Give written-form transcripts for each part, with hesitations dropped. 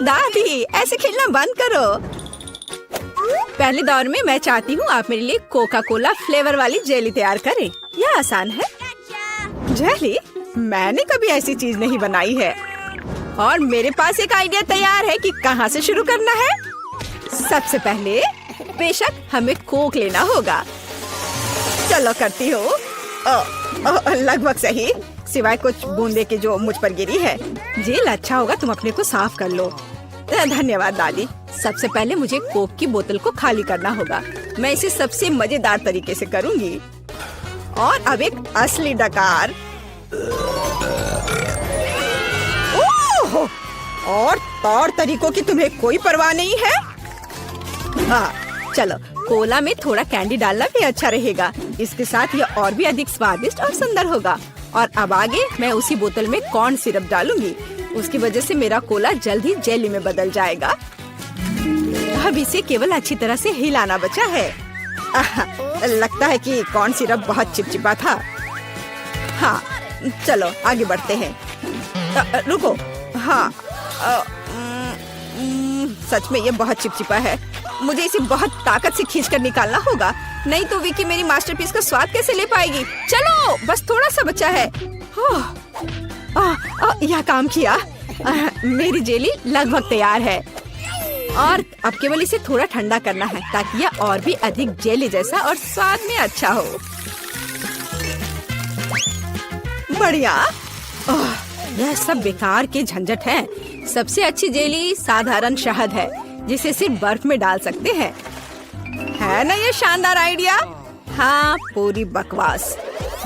दादी, ऐसे खेलना बंद करो। पहले दौर में मैं चाहती हूँ आप मेरे लिए कोका कोला फ्लेवर वाली जेली तैयार करें। यह आसान है। जेली? मैंने कभी ऐसी चीज नहीं बनाई है। और मेरे पास एक आइडिया तैयार है कि कहाँ से शुरू करना है। सबसे पहले बेशक हमें कोक लेना होगा। चलो करती हूँ। लगभग सही, सिवाय कुछ बूंदे के जो मुझ पर गिरी है। जेल अच्छा होगा, तुम अपने को साफ कर लो। धन्यवाद दादी। सबसे पहले मुझे कोक की बोतल को खाली करना होगा। मैं इसे सबसे मजेदार तरीके से करूंगी। और अब एक असली डकार। ओह! और तौर तरीकों की तुम्हें कोई परवाह नहीं है। चलो, कोला में थोड़ा कैंडी डालना भी अच्छा रहेगा। इसके साथ यह और भी अधिक स्वादिष्ट और सुंदर होगा। और अब आगे मैं उसी बोतल में कॉर्न सिरप डालूंगी। उसकी वजह से मेरा कोला जल्द ही जेली में बदल जाएगा। अब इसे केवल अच्छी तरह से हिलाना बचा है। लगता है कि कॉर्न सिरप बहुत चिपचिपा था। हाँ, चलो आगे बढ़ते हैं। रुको। हाँ, सच में ये बहुत चिपचिपा है। मुझे इसे बहुत ताकत से खींचकर निकालना होगा, नहीं तो विकी मेरी मास्टरपीस का स्वाद कैसे ले पाएगी। चलो, बस थोड़ा सा बचा है। यह काम किया। मेरी जेली लगभग तैयार है। और अब केवल इसे थोड़ा ठंडा करना है ताकि यह और भी अधिक जेली जैसा और स्वाद में अच्छा हो। बढ़िया। यह सब बेकार के झंझट है। सबसे अच्छी जेली साधारण शहद है, जिसे सिर्फ बर्फ में डाल सकते हैं। है ना ये शानदार आइडिया? हाँ, पूरी बकवास।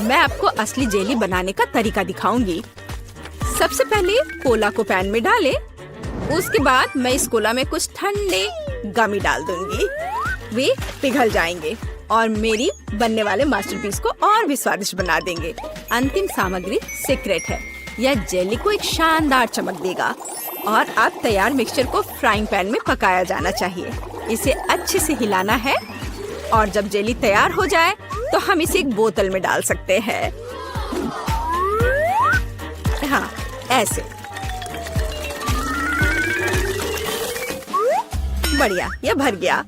मैं आपको असली जेली बनाने का तरीका दिखाऊंगी। सबसे पहले कोला को पैन में डालें। उसके बाद मैं इस कोला में कुछ ठंडे गमी डाल दूंगी। वे पिघल जाएंगे और मेरी बनने वाले मास्टरपीस को और भी स्वादिष्ट बना देंगे। अंतिम सामग्री सीक्रेट है। यह जेली को एक शानदार चमक देगा। और अब तैयार मिक्सचर को फ्राइंग पैन में पकाया जाना चाहिए। इसे अच्छे से हिलाना है। और जब जेली तैयार हो जाए तो हम इसे एक बोतल में डाल सकते हैं। हाँ, ऐसे। बढ़िया, यह भर गया।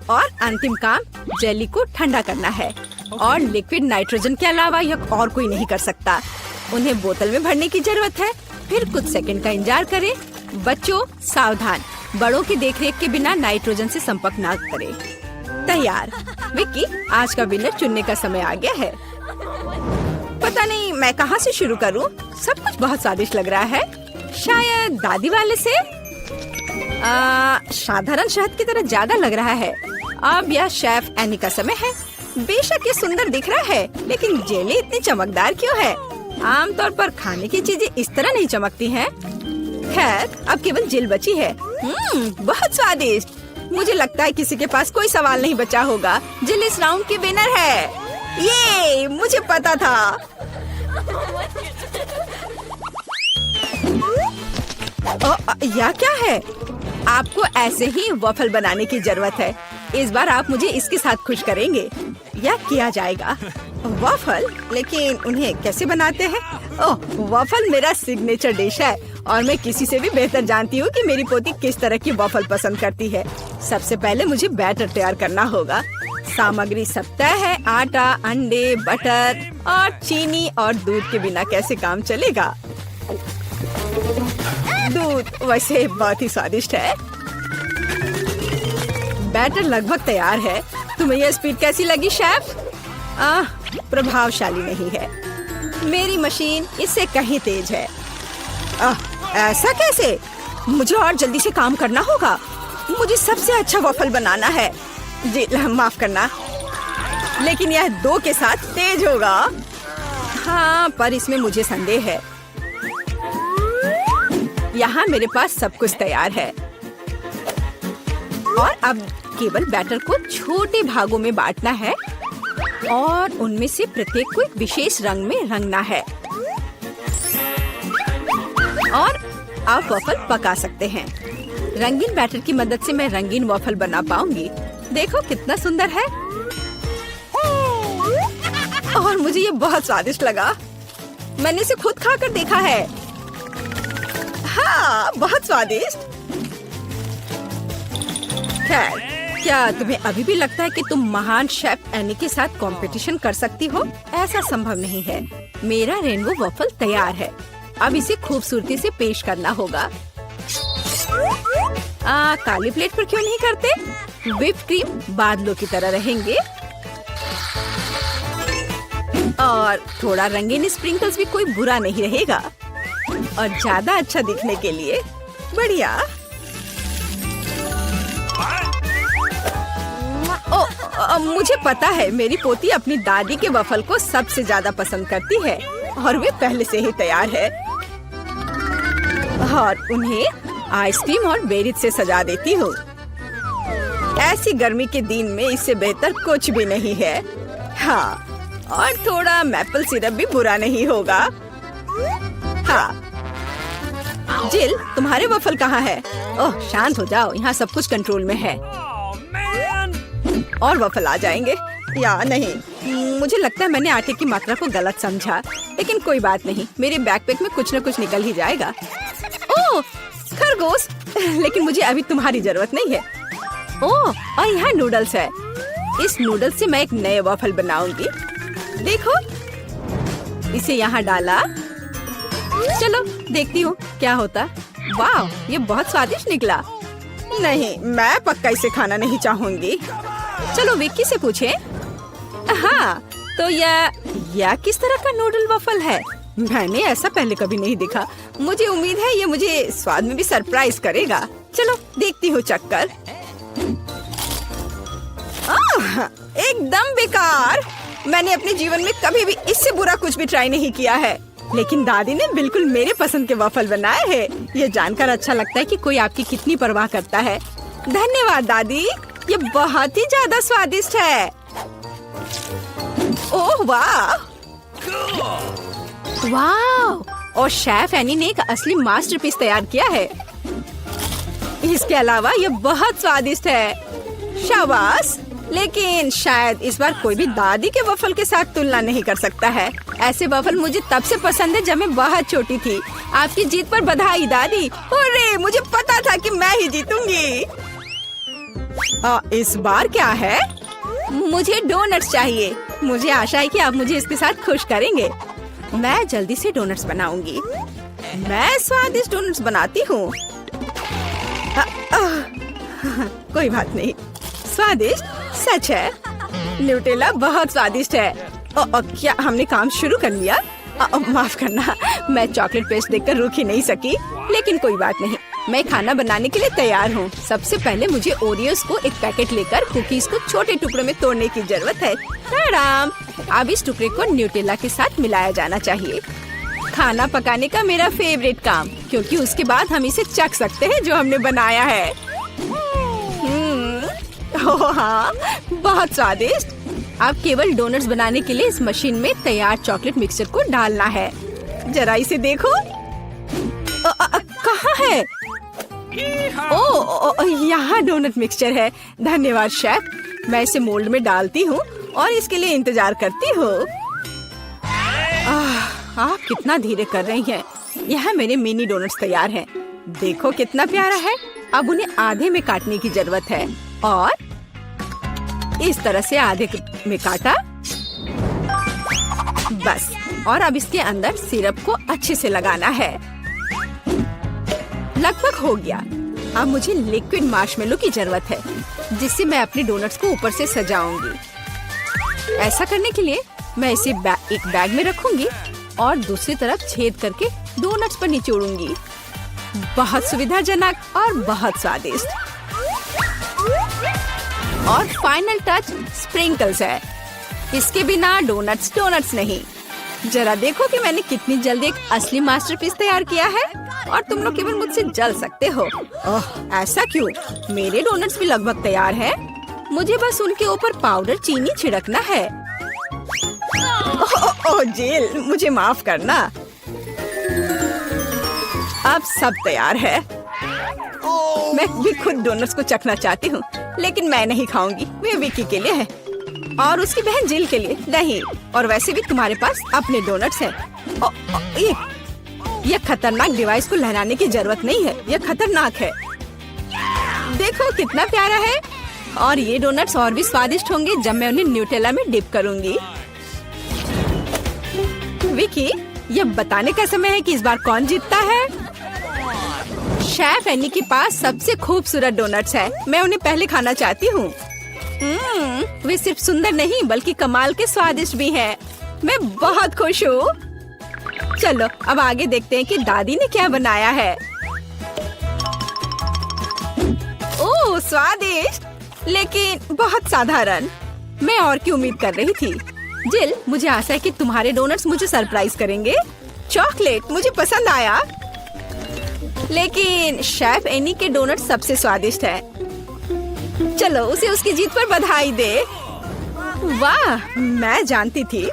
और अंतिम काम जेली को ठंडा करना है। और लिक्विड नाइट्रोजन के अलावा यह और कोई नहीं कर सकता। उन्हें बोतल में भरने की जरूरत है। फिर कुछ सेकंड का इंतजार करें। बच्चों सावधान, बड़ों की देखरेख के बिना नाइट्रोजन से संपर्क ना करें। तैयार। विक्की, आज का विनर चुनने का समय आ गया है। पता नहीं मैं कहाँ से शुरू करूँ। सब कुछ बहुत स्वादिष्ट लग रहा है। शायद दादी वाले से। साधारण शहद की तरह ज्यादा लग रहा है। अब यह शेफ एनी का समय है। बेशक ये सुंदर दिख रहा है, लेकिन जेली इतनी चमकदार क्यों है? आमतौर पर खाने की चीजें इस तरह नहीं चमकती हैं। खैर, अब केवल जेल बची है। बहुत स्वादिष्ट। मुझे लगता है किसी के पास कोई सवाल नहीं बचा होगा। जेल इस राउंड की विनर है। ये मुझे पता था। यह क्या है? आपको ऐसे ही वॉफल बनाने की जरूरत है। इस बार आप मुझे इसके साथ खुश करेंगे। यह किया जाएगा। वॉफल? लेकिन उन्हें कैसे बनाते हैं? ओह, वॉफल मेरा सिग्नेचर डिश है और मैं किसी से भी बेहतर जानती हूँ कि मेरी पोती किस तरह की वॉफल पसंद करती है। सबसे पहले मुझे बैटर तैयार करना होगा। सामग्री सब तय है। आटा, अंडे, बटर और चीनी और दूध के बिना कैसे काम चलेगा। दूध वैसे बहुत ही स्वादिष्ट है। बैटर लगभग तैयार है। तुम्हें यह स्पीड कैसी लगी शेफ? प्रभावशाली नहीं है। मेरी मशीन इससे कहीं तेज है। ऐसा कैसे? मुझे और जल्दी से काम करना होगा। मुझे सबसे अच्छा वॉफल बनाना है। जी माफ करना, लेकिन यह 2 के साथ तेज होगा। हाँ, पर इसमें मुझे संदेह है। यहाँ मेरे पास सब कुछ तैयार है। और अब केवल बैटर को छोटे भागों में बांटना है और उनमें से प्रत्येक को एक विशेष रंग में रंगना है। और आप वॉफल पका सकते हैं। रंगीन बैटर की मदद से मैं रंगीन वॉफल बना पाऊंगी। देखो कितना सुंदर है। और मुझे ये बहुत स्वादिष्ट लगा। मैंने इसे खुद खाकर देखा है। बहुत स्वादिष्ट। खैर, क्या तुम्हें अभी भी लगता है कि तुम महान शेफ एनी के साथ कंपटीशन कर सकती हो? ऐसा संभव नहीं है। मेरा रेनबो वॉफल तैयार है। अब इसे खूबसूरती से पेश करना होगा। काली प्लेट पर क्यों नहीं करते? व्हिप क्रीम बादलों की तरह रहेंगे और थोड़ा रंगीन स्प्रिंकल्स भी कोई बुरा नहीं रहेगा। और ज्यादा अच्छा दिखने के लिए बढ़िया। मुझे पता है, मेरी पोती अपनी दादी के वफल को सबसे ज्यादा पसंद करती है और वे पहले से ही तैयार है। और उन्हें आइसक्रीम और बेरीज से सजा देती हूँ। ऐसी गर्मी के दिन में इससे बेहतर कुछ भी नहीं है। हाँ, और थोड़ा मैपल सिरप भी बुरा नहीं होगा। हाँ, जिल, तुम्हारे वफल कहाँ है? ओह, शांत हो जाओ, यहाँ सब कुछ कंट्रोल में है। और वफल आ जाएंगे या नहीं? मुझे लगता है मैंने आटे की मात्रा को गलत समझा, लेकिन कोई बात नहीं, मेरे बैकपैक में कुछ न कुछ निकल ही जाएगा। ओह, खरगोश, लेकिन मुझे अभी तुम्हारी जरूरत नहीं है। ओह, और यहाँ नूडल्स है। इस नूडल्स से मैं एक नए वफल बनाऊंगी। देखो, इसे यहाँ डाला। चलो देखती हूँ क्या होता। वाह, ये बहुत स्वादिष्ट निकला। नहीं, मैं पक्का इसे खाना नहीं चाहूंगी। चलो विक्की से पूछें। हाँ, तो यह किस तरह का नूडल वफल है? मैंने ऐसा पहले कभी नहीं देखा। मुझे उम्मीद है ये मुझे स्वाद में भी सरप्राइज करेगा। चलो देखती हूँ चक्कर। एकदम बेकार। मैंने अपने जीवन में कभी भी इससे बुरा कुछ भी ट्राई नहीं किया है, लेकिन दादी ने बिल्कुल मेरे पसंद के वफल बनाए हैं। ये जानकर अच्छा लगता है कि कोई आपकी कितनी परवाह करता है। धन्यवाद दादी, ये बहुत ही ज्यादा स्वादिष्ट है। ओह वाह, वाह! और शेफ एनी ने एक असली मास्टरपीस तैयार किया है। इसके अलावा ये बहुत स्वादिष्ट है। शाबाश! लेकिन शायद इस बार कोई भी दादी के वफल के साथ तुलना नहीं कर सकता है। ऐसे वफल मुझे तब से पसंद है जब मैं बहुत छोटी थी। आपकी जीत पर बधाई दादी। अरे, मुझे पता था कि मैं ही जीतूंगी। इस बार क्या है? मुझे डोनट्स चाहिए। मुझे आशा है कि आप मुझे इसके साथ खुश करेंगे। मैं जल्दी से डोनट्स बनाऊंगी। मैं स्वादिष्ट डोनट्स बनाती हूँ। कोई बात नहीं, स्वादिष्ट सच है। न्यूटेला बहुत स्वादिष्ट है। क्या हमने काम शुरू कर लिया? माफ करना, मैं चॉकलेट पेस्ट देखकर रुक ही नहीं सकी। लेकिन कोई बात नहीं, मैं खाना बनाने के लिए तैयार हूँ। सबसे पहले मुझे ओरियोस को एक पैकेट लेकर कुकीज को छोटे टुकड़ों में तोड़ने की जरूरत है। आराम। अब इस टुकड़े को न्यूटेला के साथ मिलाया जाना चाहिए। खाना पकाने का मेरा फेवरेट काम, क्योंकि उसके बाद हम इसे चख सकते हैं जो हमने बनाया है। ओह हाँ, बहुत स्वादिष्ट। अब केवल डोनट्स बनाने के लिए इस मशीन में तैयार चॉकलेट मिक्सचर को डालना है। जरा इसे देखो। कहाँ है? ओह, यहाँ डोनट मिक्सचर है। धन्यवाद शेफ। मैं इसे मोल्ड में डालती हूँ और इसके लिए इंतजार करती हूँ। आप कितना धीरे कर रही हैं। यहाँ मेरे मिनी डोनट्स तैयार हैं। देखो कितना प्यारा है। अब उन्हें आधे में काटने की जरूरत है और इस तरह से आधे में काटा। बस, और अब इसके अंदर सिरप को अच्छे से लगाना है। लगभग हो गया। अब मुझे लिक्विड मार्शमेलो की जरूरत है, जिससे मैं अपने डोनट्स को ऊपर से सजाऊंगी। ऐसा करने के लिए मैं इसे एक बैग में रखूंगी और दूसरी तरफ छेद करके डोनट्स पर निचोड़ूंगी। बहुत सुविधाजनक और बहुत स्वादिष्ट। और फाइनल टच स्प्रिंकल्स है। इसके बिना डोनट्स डोनट्स नहीं। जरा देखो कि मैंने कितनी जल्दी एक असली मास्टरपीस तैयार किया है और तुम लोग केवल मुझसे जल सकते हो। ओह, ऐसा क्यों? मेरे डोनट्स भी लगभग तैयार हैं। मुझे बस उनके ऊपर पाउडर चीनी छिड़कना है। ओह जेल, मुझे माफ करना। अब सब तैयार है। मैं भी खुद डोनट्स को चखना चाहती हूँ, लेकिन मैं नहीं खाऊंगी। वे विकी के लिए है और उसकी बहन जिल के लिए नहीं। और वैसे भी तुम्हारे पास अपने डोनट्स हैं। ये खतरनाक डिवाइस को लहराने की जरूरत नहीं है, ये खतरनाक है। देखो कितना प्यारा है। और ये डोनट्स और भी स्वादिष्ट होंगे जब मैं उन्हें न्यूटेला में डिप करूंगी। विकी, ये बताने का समय है कि इस बार कौन जीतता है। शेफ एनी के पास सबसे खूबसूरत डोनट्स है, मैं उन्हें पहले खाना चाहती हूँ। वे सिर्फ सुंदर नहीं बल्कि कमाल के स्वादिष्ट भी हैं। मैं बहुत खुश हूँ। चलो अब आगे देखते हैं कि दादी ने क्या बनाया है। ओह स्वादिष्ट, लेकिन बहुत साधारण। मैं और की उम्मीद कर रही थी। जिल, मुझे आशा है कि तुम्हारे डोनट्स मुझे सरप्राइज करेंगे। चॉकलेट मुझे पसंद आया, लेकिन शेफ एनी के डोनट्स सबसे स्वादिष्ट है। चलो उसे उसकी जीत पर बधाई दे। वाह, मैं जानती थी।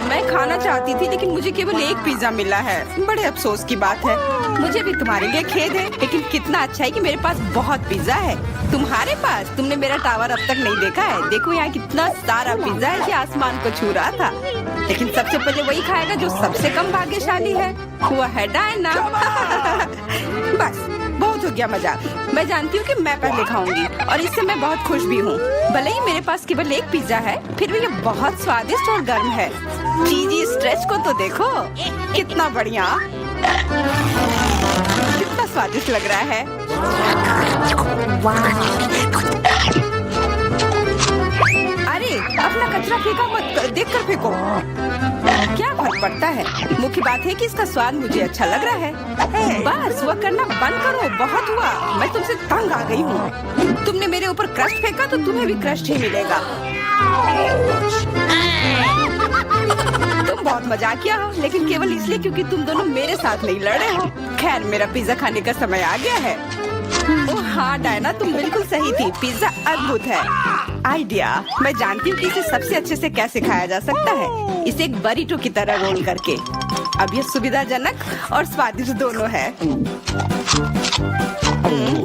मैं खाना चाहती थी लेकिन मुझे केवल एक पिज्जा मिला है। बड़े अफसोस की बात है। मुझे भी तुम्हारे लिए खेद है, लेकिन कितना अच्छा है कि मेरे पास बहुत पिज्जा है। तुम्हारे पास? तुमने मेरा टावर अब तक नहीं देखा है। देखो यहाँ कितना सारा पिज्जा है कि आसमान को छू रहा था। लेकिन सबसे पहले वही खाएगा जो सबसे कम भाग्यशाली है। वो है डायना। बस बहुत हो गया मजाक। मैं जानती हूँ कि मैं पहले खाऊंगी और इससे मैं बहुत खुश भी हूँ। भले ही मेरे पास केवल एक पिज्जा है, फिर भी ये बहुत स्वादिष्ट और गर्म है। चीजी स्ट्रेच को तो देखो, कितना बढ़िया, कितना स्वादिष्ट लग रहा है। अरे अपना कचरा फेंका मत, देखकर फेंको। क्या फर्क पड़ता है, मुख्य बात है कि इसका स्वाद मुझे अच्छा लग रहा है। बस वह करना बंद करो, बहुत हुआ। मैं तुमसे तंग आ गई हूँ। तुमने मेरे ऊपर क्रस्ट फेंका तो तुम्हें भी क्रस्ट ही मिलेगा। तुम बहुत मजाकिया हो, लेकिन केवल इसलिए क्योंकि तुम दोनों मेरे साथ नहीं लड़े हो। खैर, मेरा पिज्जा खाने का समय आ गया है। ओह हाँ डायना, तुम बिल्कुल सही थी। पिज्जा अद्भुत है। आइडिया, मैं जानती हूँ कि इसे सबसे अच्छे से कैसे खाया जा सकता है। इसे एक बरीटो की तरह रोल करके। अब यह सुविधाजनक और स्वादिष्ट दोनों है।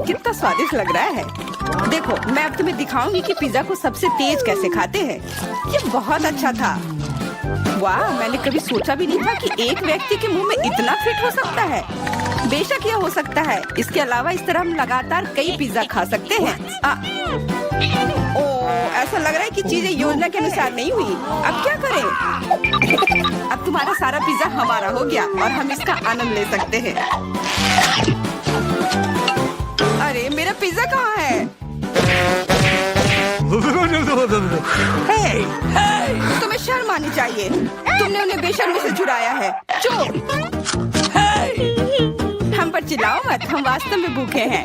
कितना स्वादिष्ट लग रहा है। देखो, मैं अब तुम्हें दिखाऊंगी कि पिज्जा को सबसे तेज कैसे खाते हैं। ये बहुत अच्छा था। वाह, मैंने कभी सोचा भी नहीं था कि एक व्यक्ति के मुंह में इतना फिट हो सकता है। बेशक यह हो सकता है। इसके अलावा इस तरह हम लगातार कई पिज्जा खा सकते हैं। ऐसा लग रहा है कि चीजें योजना के अनुसार नहीं हुई। अब क्या करें? अब तुम्हारा सारा पिज्जा हमारा हो गया और हम इसका आनंद ले सकते हैं। अरे मेरा पिज्जा कहाँ है? तुम्हें शर्म आनी चाहिए। तुमने उन्हें बेशर्मी से चुराया है। चुप! हम पर चिल्लाओ मत, हम वास्तव में भूखे हैं।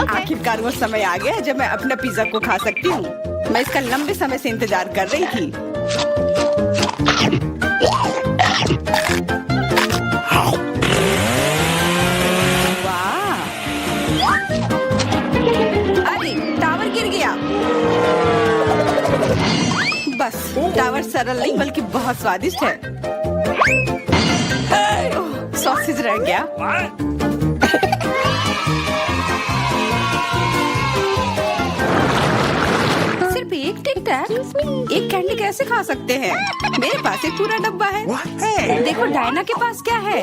आखिरकार वो समय आ गया जब मैं अपना पिज्जा को खा सकती हूँ। मैं इसका लंबे समय से इंतजार कर रही थी। वाह! अरे टावर गिर गया। बस टावर सरल नहीं बल्कि बहुत स्वादिष्ट है। सॉसेज रह गया। सिर्फ एक टिक टैक, एक कैंडी कैसे खा सकते हैं? मेरे पास एक पूरा डब्बा है। देखो डायना के पास क्या है।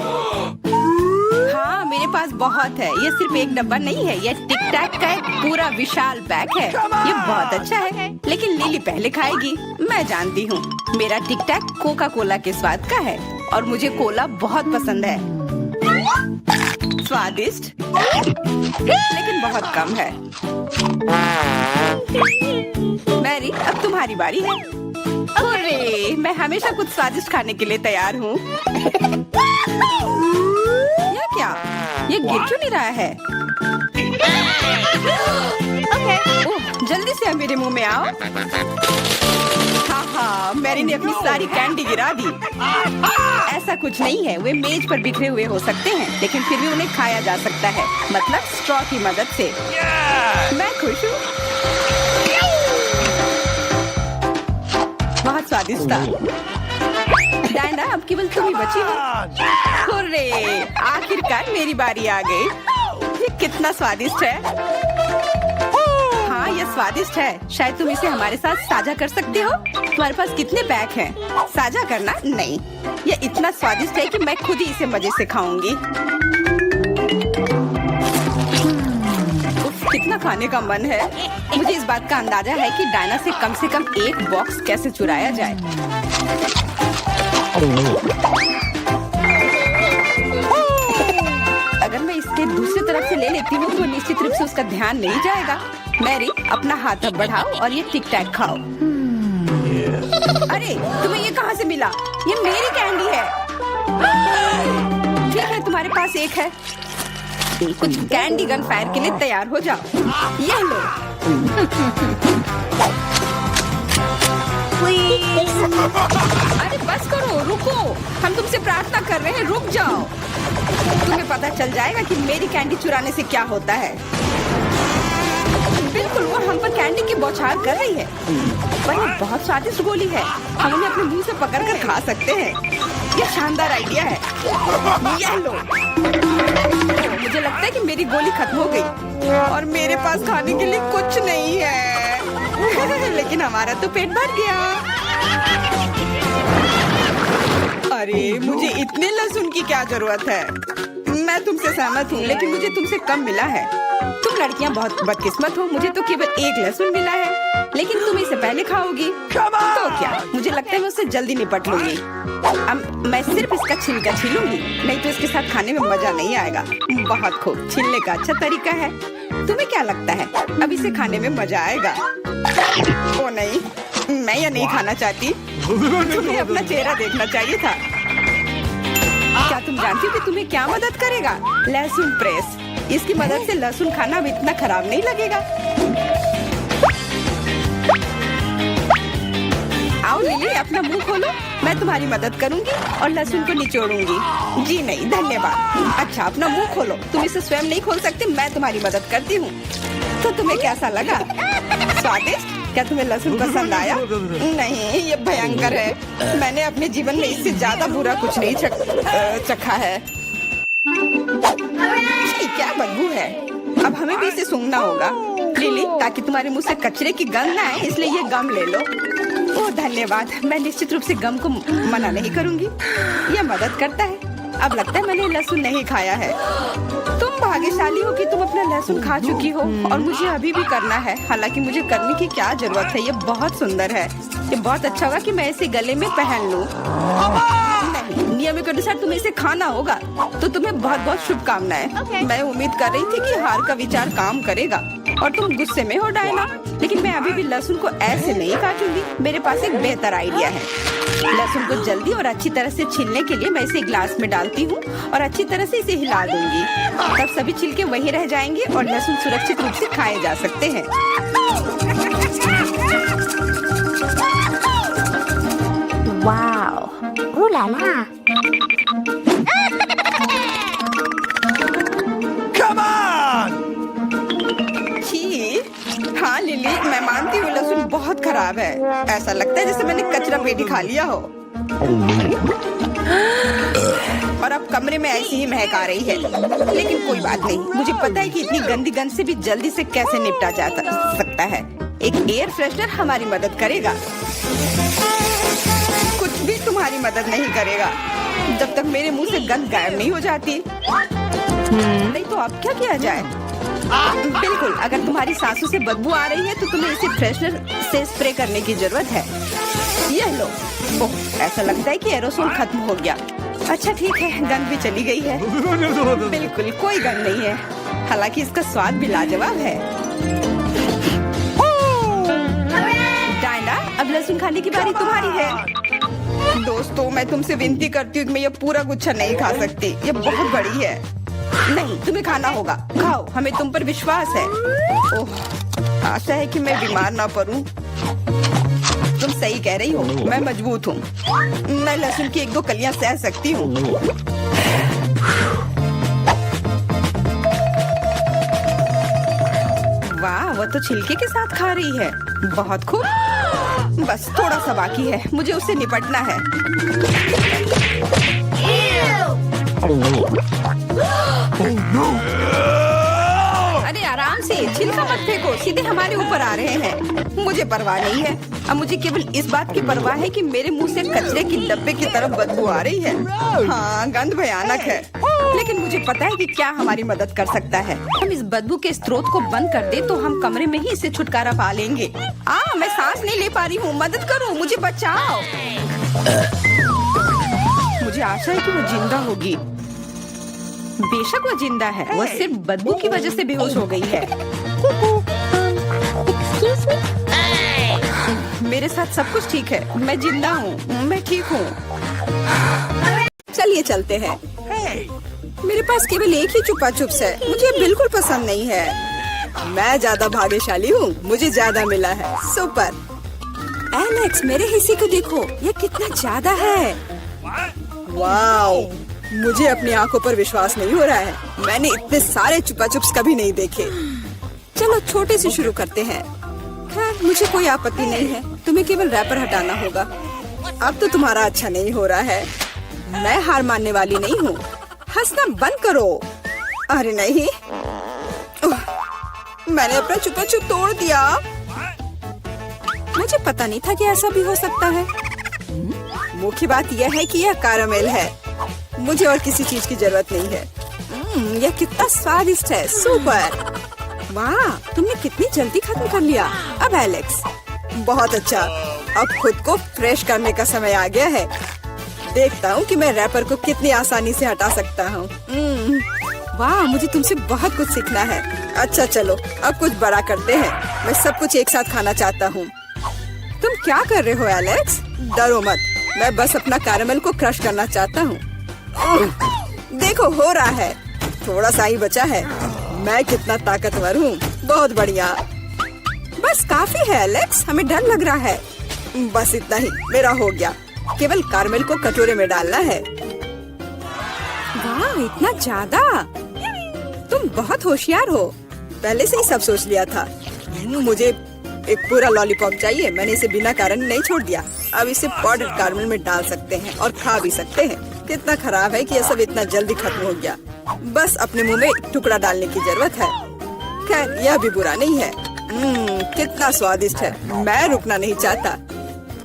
हाँ, मेरे पास बहुत है। ये सिर्फ एक डब्बा नहीं है, ये टिक टैक का एक पूरा विशाल पैक है। ये बहुत अच्छा है, लेकिन लिली पहले खाएगी। मैं जानती हूँ, मेरा टिक टैक कोका कोला के स्वाद का है और मुझे कोला बहुत पसंद है। स्वादिष्ट, लेकिन बहुत कम है। मैरी, अब तुम्हारी बारी है। अरे, मैं हमेशा कुछ स्वादिष्ट खाने के लिए तैयार हूँ। यह क्या? ये गिर क्यों नहीं रहा है? ओह, जल्दी से मेरे मुंह में आओ। हाँ, मैरी ने अपनी सारी कैंडी गिरा दी। ऐसा कुछ नहीं है, वे मेज पर बिखरे हुए हो सकते हैं, लेकिन फिर भी उन्हें खाया जा सकता है, मतलब स्ट्रॉ की मदद से। मैं खुश हूँ। बहुत स्वादिष्ट था। डायना, अब केवल तुम ही बची हो। हुर्रे, आखिरकार मेरी बारी आ गई। ये कितना स्वादिष्ट है। हाँ, ये स्वादिष्ट है। शायद तुम इसे हमारे साथ साझा कर सकते हो। तुम्हारे पास कितने पैक हैं? साझा करना नहीं, ये इतना स्वादिष्ट है कि मैं खुद ही इसे मजे से खाऊंगी। उफ, कितना खाने का मन है। मुझे इस बात का अंदाजा है कि डायना से कम एक बॉक्स कैसे चुराया जाए। अगर मैं इसके दूसरी तरफ से ले लेती हूँ तो निश्चित रूप से उसका ध्यान नहीं जाएगा। मैरी, अपना हाथ अब बढ़ाओ और ये टिक टैक खाओ। अरे, तुम्हें ये कहाँ से मिला? ये मेरी कैंडी है। ठीक है, तुम्हारे पास एक है। कुछ कैंडी गन फायर के लिए तैयार हो जाओ। ये लो। अरे बस करो, रुको। हम तुमसे प्रार्थना कर रहे हैं, रुक जाओ। तुम्हें पता चल जाएगा कि मेरी कैंडी चुराने से क्या होता है। बिल्कुल, वो हम पर कैंडी की बौछार कर रही है। पर ये बहुत स्वादिष्ट गोली है। हम उन्हें अपने मुंह से पकड़कर खा सकते हैं। ये शानदार आइडिया है। ये लो। मुझे लगता है कि मेरी गोली खत्म हो गई और मेरे पास खाने के लिए कुछ नहीं है। लेकिन हमारा तो पेट भर गया। अरे, मुझे इतने लहसुन की क्या जरूरत है? मैं तुमसे सहमत हूँ, लेकिन मुझे तुमसे कम मिला है। तुम लड़कियाँ बहुत बदकिस्मत हो। मुझे तो केवल एक लहसुन मिला है, लेकिन तुम इसे पहले खाओगी तो क्या? मुझे लगता है मैं उससे जल्दी निपट लूंगी। अब मैं सिर्फ इसका छिलका छीलूंगी, नहीं तो इसके साथ खाने में मजा नहीं आएगा। बहुत खूब, छीलने का अच्छा तरीका है। तुम्हें क्या लगता है अब इसे खाने में मजा आएगा? ओ नहीं, मैं यह नहीं खाना चाहती। तुम्हें अपना चेहरा देखना चाहिए था। क्या तुम जानती हो कि तुम्हें क्या मदद करेगा? लहसुन प्रेस। इसकी मदद से लहसुन खाना अब इतना खराब नहीं लगेगा। आओ लिली, अपना मुंह खोलो। मैं तुम्हारी मदद करूंगी और लहसुन को निचोड़ूंगी। जी नहीं, धन्यवाद। अच्छा, अपना मुंह खोलो। तुम इसे स्वयं नहीं खोल सकते, मैं तुम्हारी मदद करती हूँ। तो तुम्हें कैसा लगा? स्वादिष्ट? क्या तुम्हें लहसुन पसंद आया? नहीं, ये भयंकर है। मैंने अपने जीवन में इससे ज्यादा बुरा कुछ नहीं चखा है। क्या बदबू है। अब हमें भी इसे सूंघना होगा लिली, ताकि तुम्हारे मुंह से कचरे की गंध ना आए। इसलिए ये गम ले लो। ओह धन्यवाद। मैं निश्चित रूप से गम को मना नहीं करूंगी। यह मदद करता है। अब लगता है मैंने लहसुन नहीं खाया है। तुम भाग्यशाली हो कि तुम अपना लहसुन खा चुकी हो और मुझे अभी भी करना है। हालांकि मुझे करने की क्या जरूरत है, ये बहुत सुंदर है। ये बहुत अच्छा होगा कि मैं इसे गले में पहन लूं। नहीं, नियम के अनुसार तुम्हें इसे खाना होगा। तो तुम्हें बहुत बहुत शुभकामनाएं। मैं उम्मीद कर रही थी कि हार का विचार काम करेगा और तुम गुस्से में हो डायना, लेकिन मैं अभी भी लहसुन को ऐसे नहीं काटूंगी। मेरे पास एक बेहतर आइडिया है। लहसुन को जल्दी और अच्छी तरह से छीलने के लिए मैं इसे ग्लास में डालती हूँ और अच्छी तरह से इसे हिला दूंगी। तब सभी छिलके वहीं रह जाएंगे और लहसुन सुरक्षित रूप से खाए जा सकते हैं। Wow, ooh la la। Come on! छी, हाँ लिली, मैं मानती हूँ लहसुन बहुत खराब है। ऐसा लगता है जैसे मैंने कचरा पेटी खा लिया हो। और अब कमरे में ऐसी ही महक आ रही है। लेकिन कोई बात नहीं, मुझे पता है कि इतनी गंदी गंध से भी जल्दी से कैसे निपटा जा सकता है। एक एयर फ्रेशनर हमारी मदद करेगा। कुछ भी तुम्हारी मदद नहीं करेगा जब तक मेरे मुंह से गंध गायब नहीं हो जाती। नहीं तो अब क्या किया जाए? बिल्कुल, अगर तुम्हारी सांसों से बदबू आ रही है तो तुम्हें इसे फ्रेशनर से स्प्रे करने की जरूरत है। यह लो। ओह, ऐसा लगता है कि एरोसोल खत्म हो गया। अच्छा ठीक है, गंध भी चली गई है। बिल्कुल कोई गंध नहीं है। हालांकि इसका स्वाद भी लाजवाब है। डायना, अब लहसुन खाने की बारी तुम्हारी है। दोस्तों, मैं तुमसे विनती करती हूँ कि मैं ये पूरा गुच्छा नहीं खा सकती। ये बहुत बड़ी है। नहीं, तुम्हें खाना होगा। खाओ, हमें तुम पर विश्वास है। ओह, आशा है कि मैं बीमार ना पड़ूं। तुम सही कह रही हो, मैं मजबूत हूँ। मैं लहसुन की 1-2 कलियां सह सकती हूँ। वाह, वो तो छिलके के साथ खा रही है। बहुत खूब। बस थोड़ा सा बाकी है, मुझे उससे निपटना है। अरे आराम से, छिलका मत फेंको, सीधे हमारे ऊपर आ रहे हैं। मुझे परवाह नहीं है, अब मुझे केवल इस बात की परवाह है कि मेरे मुंह से कचरे की डब्बे की तरफ बदबू आ रही है। हाँ, गंध भयानक है, लेकिन मुझे पता है कि क्या हमारी मदद कर सकता है। हम इस बदबू के स्रोत को बंद कर दे तो हम कमरे में ही इससे छुटकारा पा लेंगे। मैं सांस नहीं ले पा रही हूँ, मदद करो, मुझे बचाओ। मुझे आशा है कि वो जिंदा होगी। बेशक वो जिंदा है, वो सिर्फ बदबू की वजह से बेहोश हो गई है। Excuse me? मेरे साथ सब कुछ ठीक है, मैं जिंदा हूँ, मैं ठीक हूँ। चलिए चलते हैं। मेरे पास केवल एक ही चुपा चुप्स है, मुझे बिल्कुल पसंद नहीं है। मैं ज्यादा भाग्यशाली हूँ, मुझे ज्यादा मिला है। सुपर। एलेक्स, मेरे हिस्से को देखो, ये कितना ज्यादा है। वाओ, मुझे अपनी आंखों पर विश्वास नहीं हो रहा है। मैंने इतने सारे चुपा चुप्स कभी नहीं देखे। चलो छोटे से शुरू करते हैं। खैर, मुझे कोई आपत्ति नहीं है, तुम्हें केवल रैपर हटाना होगा। अब तो तुम्हारा अच्छा नहीं हो रहा है। मैं हार मानने वाली नहीं हूँ। हंसना बंद करो। अरे नहीं, मैंने अपना चुपा चुप तोड़ दिया। मुझे पता नहीं था कि ऐसा भी हो सकता है। मुख्य बात यह है कि यह कैरामेल है, मुझे और किसी चीज की जरूरत नहीं है। यह कितना स्वादिष्ट है। सुपर। वाह, तुमने कितनी जल्दी खत्म कर लिया। अब एलेक्स, बहुत अच्छा। अब खुद को फ्रेश करने का समय आ गया है। देखता हूँ कि मैं रैपर को कितनी आसानी से हटा सकता हूँ। वाह, मुझे तुमसे बहुत कुछ सीखना है। अच्छा चलो, अब कुछ बड़ा करते हैं। मैं सब कुछ एक साथ खाना चाहता हूँ। तुम क्या कर रहे हो एलेक्स? डरो मत, मैं बस अपना कैरामेल को क्रश करना चाहता हूँ। देखो, हो रहा है। थोड़ा सा ही बचा है। मैं कितना ताकतवर हूँ। बहुत बढ़िया। बस काफी है एलेक्स, हमें डर लग रहा है। बस इतना ही, मेरा हो गया। केवल कैरामेल को कटोरे में डालना है। वाह, इतना ज्यादा। तुम बहुत होशियार हो, पहले से ही सब सोच लिया था। मुझे एक पूरा लॉलीपॉप चाहिए, मैंने इसे बिना कारण नहीं छोड़ दिया। अब इसे पाउडर कैरामेल में डाल सकते हैं और खा भी सकते हैं। कितना खराब है कि यह सब इतना जल्दी खत्म हो गया। बस अपने मुंह में एक टुकड़ा डालने की जरूरत है। खैर, यह भी बुरा नहीं है। कितना स्वादिष्ट है। मैं रुकना नहीं चाहता।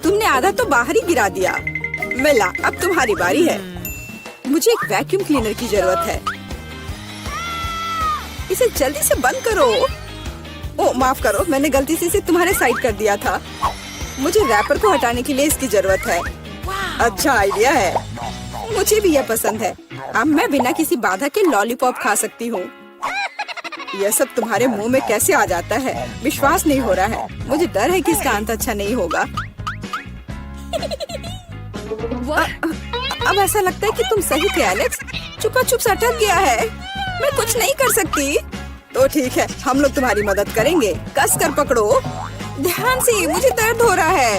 तुमने आधा तो बाहर ही गिरा दिया। मिला, अब तुम्हारी बारी है। मुझे एक वैक्यूम क्लीनर की जरूरत है। इसे जल्दी से बंद करो। ओ, माफ करो, मैंने गलती से इसे तुम्हारे साइड कर दिया था। मुझे रैपर को हटाने के लिए इसकी जरूरत है। अच्छा आइडिया है, मुझे भी यह पसंद है। अब मैं बिना किसी बाधा के लॉलीपॉप खा सकती हूँ। यह सब तुम्हारे मुंह में कैसे आ जाता है? विश्वास नहीं हो रहा है। मुझे डर है कि इसका अंत अच्छा नहीं होगा। अब ऐसा लगता है कि तुम सही थे एलेक्स। चुपा चुप अटक गया है, मैं कुछ नहीं कर सकती। तो ठीक है, हम लोग तुम्हारी मदद करेंगे। कस कर पकड़ो, ध्यान से, मुझे दर्द हो रहा है।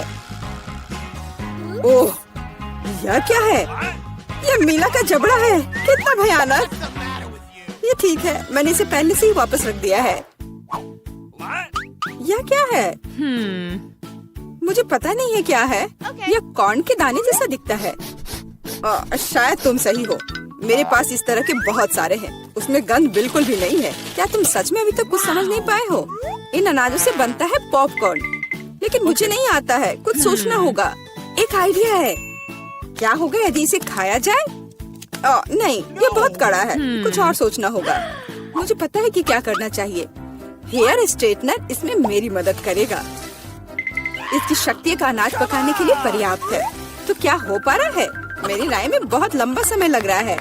ओह, यह क्या है? यह मीला का जबड़ा है। कितना भयानक। ये ठीक है, मैंने इसे पहले से ही वापस रख दिया है। यह क्या है? मुझे पता नहीं है क्या है। यह कॉर्न के दाने जैसा दिखता है। शायद तुम सही हो। मेरे पास इस तरह के बहुत सारे हैं। उसमें गंध बिल्कुल भी नहीं है। क्या तुम सच में अभी तक कुछ समझ नहीं पाए हो? इन अनाजों से बनता है पॉपकॉर्न, लेकिन मुझे नहीं आता है। कुछ सोचना होगा। एक आइडिया है। क्या होगा यदि इसे खाया जाए? नहीं, ये बहुत कड़ा है। कुछ और सोचना होगा। मुझे पता है कि क्या करना चाहिए। हेयर स्ट्रेटनर इसमें मेरी मदद करेगा। इसकी शक्ति का अनाज पकाने के लिए पर्याप्त है। तो क्या हो पा रहा है? मेरी राय में बहुत लंबा समय लग रहा है।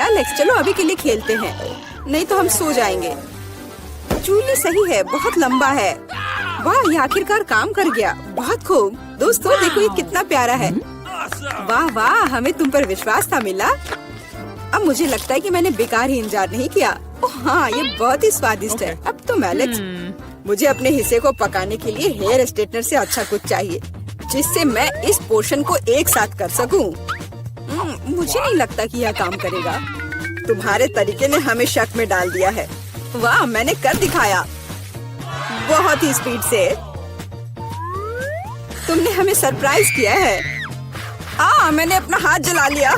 एलेक्स, चलो अभी के लिए खेलते हैं, नहीं तो हम सो जाएंगे। चूल्हे सही है, बहुत लंबा है। वाह, ये आखिरकार काम कर गया। बहुत खूब। दोस्तों देखो, ये कितना प्यारा है। वाह वाह, हमें तुम पर विश्वास था मिला। अब मुझे लगता है कि मैंने बेकार ही इंतजार नहीं किया। ओह हाँ, ये बहुत ही स्वादिष्ट है। अब तुम एलेक्स, मुझे अपने हिस्से को पकाने के लिए हेयर स्ट्रेटनर से अच्छा कुछ चाहिए, जिससे मैं इस पोर्शन को एक साथ कर सकूं। मुझे नहीं लगता कि यह काम करेगा। तुम्हारे तरीके ने हमें शक में डाल दिया है। वाह, मैंने कर दिखाया, बहुत ही स्पीड से। तुमने हमें सरप्राइज किया है। मैंने अपना हाथ जला लिया।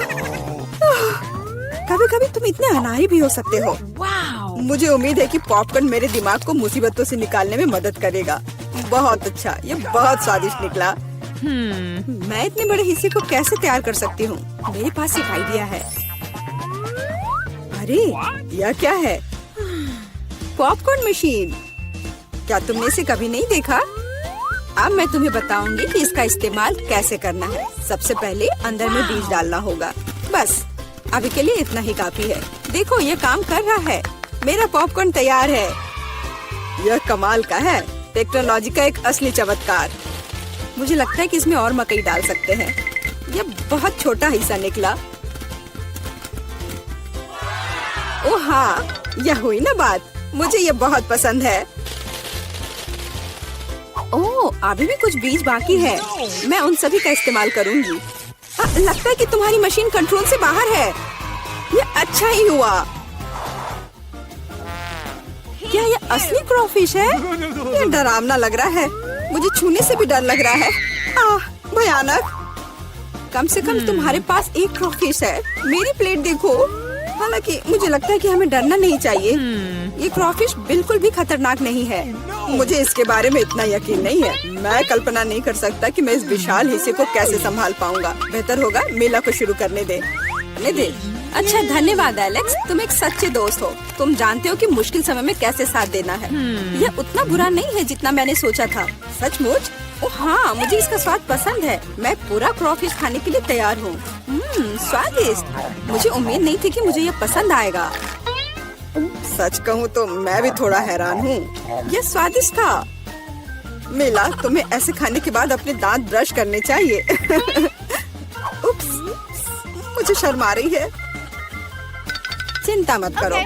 कभी कभी तुम इतने अनाड़ी भी हो सकते हो। मुझे उम्मीद है कि पॉपकॉर्न मेरे दिमाग को मुसीबतों से निकालने में मदद करेगा। बहुत अच्छा, ये बहुत स्वादिष्ट निकला। मैं इतने बड़े हिस्से को कैसे तैयार कर सकती हूँ? मेरे पास एक आइडिया है। अरे यह क्या है? Popcorn machine. क्या तुमने इसे कभी नहीं देखा? अब मैं तुम्हें बताऊंगी कि इसका इस्तेमाल कैसे करना है। सबसे पहले अंदर में बीज डालना होगा। बस अभी के लिए इतना ही काफी है। देखो ये काम कर रहा है। मेरा पॉपकॉर्न तैयार है। यह कमाल का है। टेक्नोलॉजी का एक असली चमत्कार। मुझे लगता है कि इसमें और मकई डाल सकते हैं। यह बहुत छोटा हिस्सा निकला। ओह हाँ, यह हुई ना बात। मुझे यह बहुत पसंद है। ओह, अभी भी कुछ बीज बाकी है। मैं उन सभी का इस्तेमाल करूंगी। लगता है कि तुम्हारी मशीन कंट्रोल से बाहर है। यह अच्छा ही हुआ। क्या यह असली क्रॉफिश है? यह डरावना लग रहा है। मुझे छूने से भी डर लग रहा है। भयानक। कम से कम तुम्हारे पास एक क्रॉफिश है। मेरी प्लेट देखो। हालांकि मुझे लगता है कि हमें डरना नहीं चाहिए। ये क्रॉफिश बिल्कुल भी खतरनाक नहीं है। मुझे इसके बारे में इतना यकीन नहीं है। मैं कल्पना नहीं कर सकता कि मैं इस विशाल हिस्से को कैसे संभाल पाऊंगा। बेहतर होगा मेला को शुरू करने दे। अच्छा, धन्यवाद एलेक्स। तुम एक सच्चे दोस्त हो। तुम जानते हो कि मुश्किल समय में कैसे साथ देना है। यह उतना बुरा नहीं है जितना मैंने सोचा था। सचमुच? ओह हाँ, मुझे इसका स्वाद पसंद है। मैं पूरा क्रॉफिश खाने के लिए तैयार हूँ। स्वादिष्ट। मुझे उम्मीद नहीं थी कि मुझे यह पसंद आएगा। सच कहूँ तो मैं भी थोड़ा हैरान हूँ। यह स्वादिष्ट था। मिला, तुम्हें ऐसे खाने के बाद अपने दांत ब्रश करने चाहिए। उप्स, मुझे शर्म आ रही है। चिंता मत करो।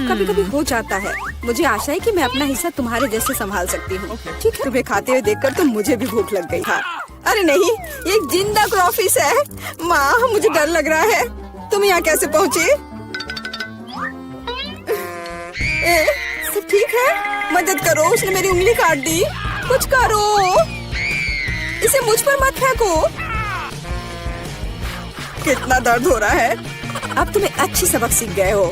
कभी कभी हो जाता है। मुझे आशा है कि मैं अपना हिस्सा तुम्हारे जैसे संभाल सकती हूँ। ठीक है। तुम्हें खाते हुए देखकर तो मुझे भी भूख लग गई था। अरे नहीं, ये एक जिंदा क्रॉफिश है। माँ, मुझे डर लग रहा है। तुम यहाँ कैसे पहुँचे? सब ठीक है? मदद करो, उसने मेरी उंगली काट दी। कुछ करो, इसे मुझ पर मत फेंको। कितना दर्द हो रहा है। अब तुम्हें अच्छी सबक सीख गए हो।